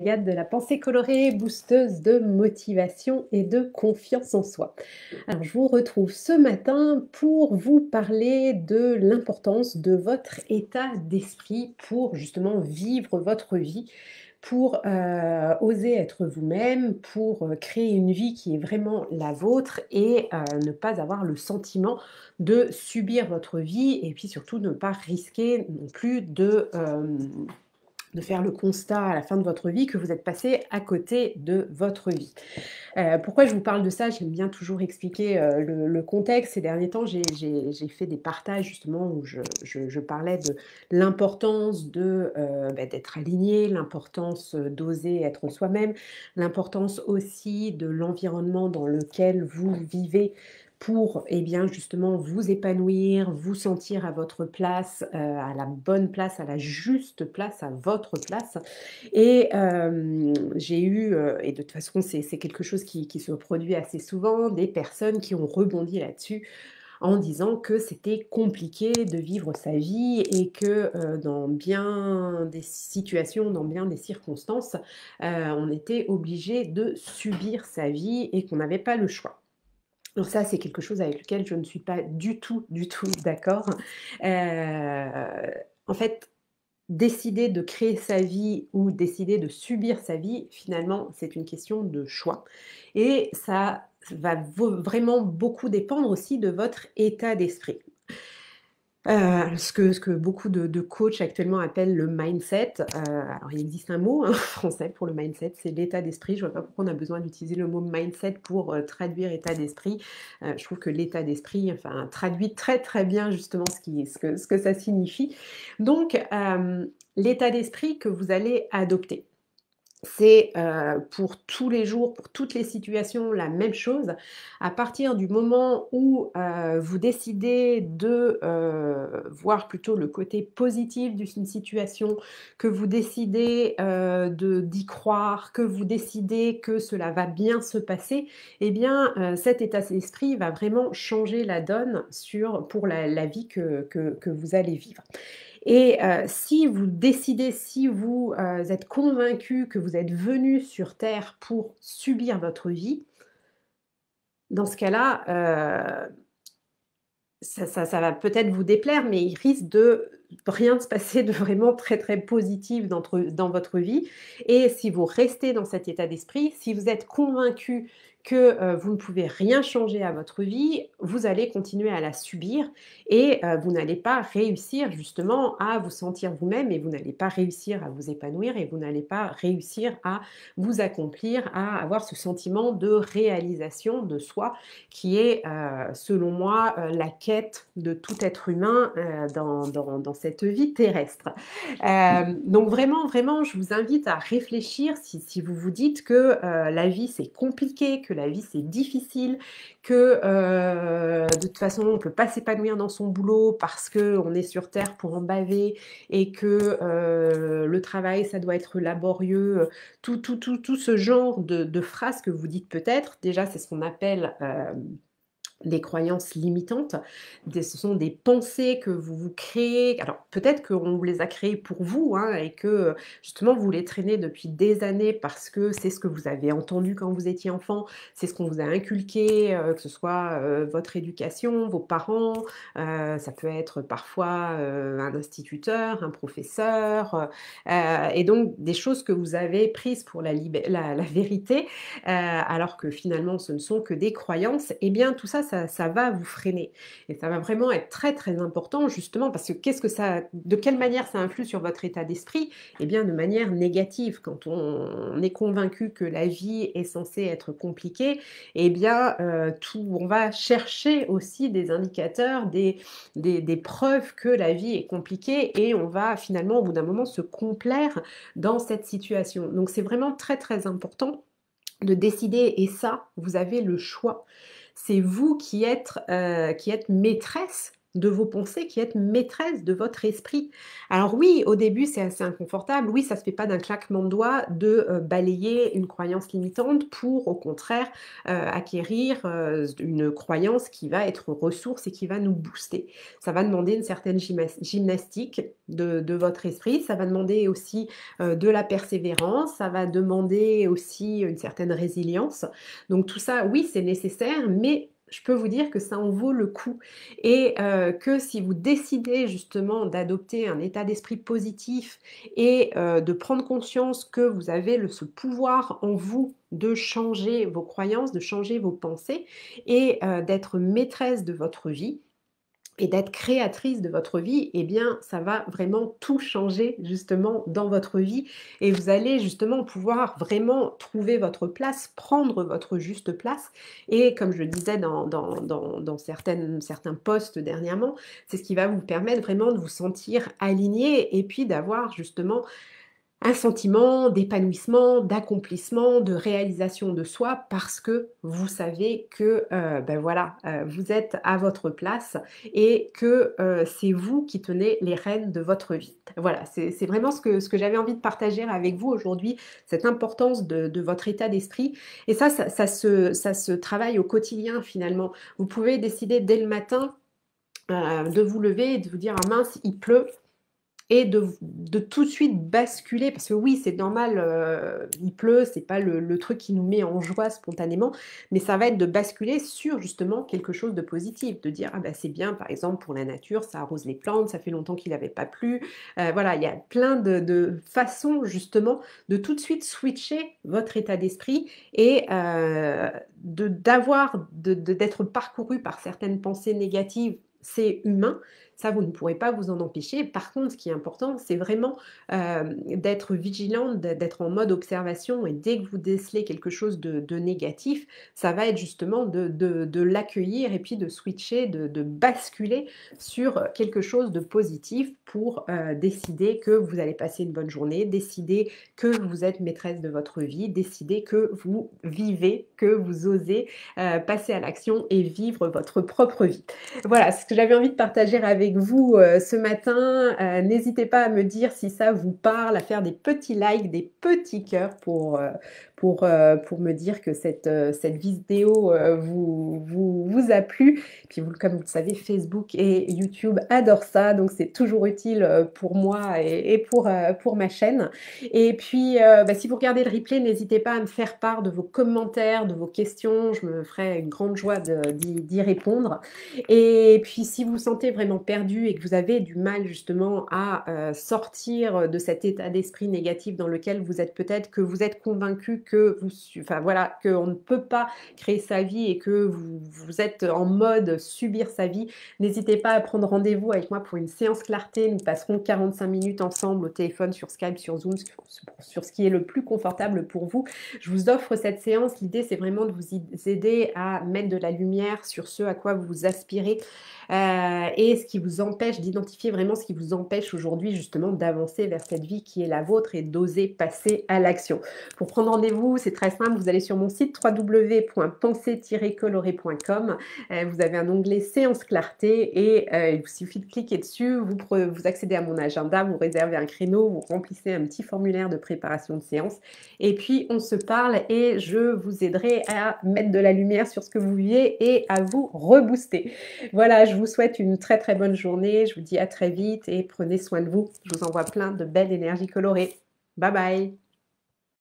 Regarde de la pensée colorée, boosteuse de motivation et de confiance en soi. Alors, je vous retrouve ce matin pour vous parler de l'importance de votre état d'esprit pour justement vivre votre vie, pour oser être vous-même, pour créer une vie qui est vraiment la vôtre et ne pas avoir le sentiment de subir votre vie et puis surtout ne pas risquer non plus de faire le constat à la fin de votre vie que vous êtes passé à côté de votre vie. Pourquoi je vous parle de ça? J'aime bien toujours expliquer le contexte. Ces derniers temps, j'ai fait des partages justement où je parlais de l'importance d'être aligné, l'importance d'oser être soi-même, l'importance aussi de l'environnement dans lequel vous vivez pour eh bien, justement vous épanouir, vous sentir à votre place, à la bonne place, à la juste place, à votre place. Et j'ai eu, et de toute façon c'est quelque chose qui se produit assez souvent, des personnes qui ont rebondi là-dessus en disant que c'était compliqué de vivre sa vie et que, dans bien des situations, dans bien des circonstances, on était obligé de subir sa vie et qu'on n'avait pas le choix. Donc ça, c'est quelque chose avec lequel je ne suis pas du tout d'accord. En fait, décider de créer sa vie ou décider de subir sa vie, finalement, c'est une question de choix. Et ça va vraiment beaucoup dépendre aussi de votre état d'esprit. Ce que beaucoup de coachs actuellement appellent le mindset. Alors il existe un mot, hein, français pour le mindset, c'est l'état d'esprit. Je vois pas pourquoi on a besoin d'utiliser le mot mindset pour, traduire état d'esprit. Je trouve que l'état d'esprit, enfin, traduit très, très bien justement ce que ça signifie. Donc, l'état d'esprit que vous allez adopter. C'est, pour tous les jours, pour toutes les situations, la même chose. À partir du moment où, vous décidez de, voir plutôt le côté positif d'une situation, que vous décidez, d'y croire, que vous décidez que cela va bien se passer, eh bien, cet état d'esprit va vraiment changer la donne pour la vie que vous allez vivre. Et si vous décidez, si vous, êtes convaincu que vous êtes venu sur terre pour subir votre vie, dans ce cas-là, ça va peut-être vous déplaire, mais il risque de rien de se passer de vraiment très, très positif dans votre vie. Et si vous restez dans cet état d'esprit, si vous êtes convaincu que, vous ne pouvez rien changer à votre vie, vous allez continuer à la subir et vous n'allez pas réussir justement à vous sentir vous-même et vous n'allez pas réussir à vous épanouir et vous n'allez pas réussir à vous accomplir, à avoir ce sentiment de réalisation de soi qui est, selon moi, la quête de tout être humain, dans cette vie terrestre. Donc vraiment, vraiment, je vous invite à réfléchir si vous vous dites que, la vie c'est compliqué, que la vie c'est difficile, que, de toute façon on ne peut pas s'épanouir dans son boulot parce qu'on est sur terre pour en baver et que, le travail ça doit être laborieux, tout ce genre de phrases que vous dites peut-être, déjà c'est ce qu'on appelle, des croyances limitantes, ce sont des pensées que vous vous créez. Alors peut-être qu'on vous les a créées pour vous hein, et que justement vous les traînez depuis des années parce que c'est ce que vous avez entendu quand vous étiez enfant, c'est ce qu'on vous a inculqué, que ce soit votre éducation, vos parents, ça peut être parfois un instituteur, un professeur, et donc des choses que vous avez prises pour la vérité, alors que finalement ce ne sont que des croyances, eh bien tout ça, ça va vous freiner. Et ça va vraiment être très très important justement parce que de quelle manière ça influe sur votre état d'esprit? Eh bien de manière négative. Quand on est convaincu que la vie est censée être compliquée, eh bien on va chercher aussi des indicateurs, des preuves que la vie est compliquée et on va finalement au bout d'un moment se complaire dans cette situation. Donc c'est vraiment très très important de décider et ça, vous avez le choix. C'est vous qui êtes maîtresse de vos pensées, qui êtes maîtresse de votre esprit. Alors oui, au début, c'est assez inconfortable. Oui, ça se fait pas d'un claquement de doigts de, balayer une croyance limitante pour, au contraire, acquérir, une croyance qui va être ressource et qui va nous booster. Ça va demander une certaine gymnastique de votre esprit. Ça va demander aussi, de la persévérance. Ça va demander aussi une certaine résilience. Donc tout ça, oui, c'est nécessaire, mais je peux vous dire que ça en vaut le coup et que si vous décidez justement d'adopter un état d'esprit positif et de prendre conscience que vous avez ce pouvoir en vous de changer vos croyances, de changer vos pensées et d'être maîtresse de votre vie, et d'être créatrice de votre vie, eh bien, ça va vraiment tout changer justement dans votre vie et vous allez justement pouvoir vraiment trouver votre place, prendre votre juste place et comme je le disais dans certains posts dernièrement, c'est ce qui va vous permettre vraiment de vous sentir aligné et puis d'avoir justement un sentiment d'épanouissement, d'accomplissement, de réalisation de soi parce que vous savez que, ben voilà, vous êtes à votre place et que, c'est vous qui tenez les rênes de votre vie. Voilà, c'est vraiment ce que j'avais envie de partager avec vous aujourd'hui, cette importance de votre état d'esprit et ça se travaille au quotidien finalement. Vous pouvez décider dès le matin, de vous lever et de vous dire: «Ah mince, il pleut». Et de tout de suite basculer, parce que oui, c'est normal, il pleut, c'est pas le truc qui nous met en joie spontanément, mais ça va être de basculer sur justement quelque chose de positif, de dire: «Ah bah, c'est bien», par exemple, pour la nature, ça arrose les plantes, ça fait longtemps qu'il n'avait pas plu. Voilà, il y a plein de façons justement de tout de suite switcher votre état d'esprit et d'être parcouru par certaines pensées négatives, c'est humain, ça, vous ne pourrez pas vous en empêcher. Par contre, ce qui est important, c'est vraiment, d'être vigilante, d'être en mode observation et dès que vous décelez quelque chose de négatif, ça va être justement de l'accueillir et puis de switcher, de basculer sur quelque chose de positif pour, décider que vous allez passer une bonne journée, décider que vous êtes maîtresse de votre vie, décider que vous vivez, que vous osez, passer à l'action et vivre votre propre vie. Voilà, c'est ce que j'avais envie de partager avec vous, ce matin. N'hésitez pas à me dire si ça vous parle, à faire des petits likes, des petits cœurs pour me dire que cette vidéo, vous a plu. Puis vous comme vous le savez, Facebook et YouTube adorent ça, donc c'est toujours utile, pour moi et pour ma chaîne. Et puis, bah, si vous regardez le replay, n'hésitez pas à me faire part de vos commentaires, de vos questions. Je me ferai une grande joie d'y répondre. Et puis si vous vous sentez vraiment perdu et que vous avez du mal justement à, sortir de cet état d'esprit négatif dans lequel vous êtes peut-être, que vous êtes convaincu que enfin voilà, qu'on ne peut pas créer sa vie et que vous êtes en mode subir sa vie, n'hésitez pas à prendre rendez-vous avec moi pour une séance clarté. Nous passerons 45 minutes ensemble au téléphone, sur Skype, sur Zoom, sur ce qui est le plus confortable pour vous. Je vous offre cette séance. L'idée, c'est vraiment de vous aider à mettre de la lumière sur ce à quoi vous aspirez et ce qui vous empêche d'identifier vraiment ce qui vous empêche aujourd'hui justement d'avancer vers cette vie qui est la vôtre et d'oser passer à l'action. Pour prendre rendez-vous, c'est très simple, vous allez sur mon site www.penser-coloré.com, vous avez un onglet séance clarté et il vous suffit de cliquer dessus, vous accédez à mon agenda, vous réservez un créneau, vous remplissez un petit formulaire de préparation de séance et puis on se parle et je vous aiderai à mettre de la lumière sur ce que vous vivez et à vous rebooster. Voilà, je vous souhaite une très très bonne journée, je vous dis à très vite et prenez soin de vous. Je vous envoie plein de belles énergies colorées. Bye bye!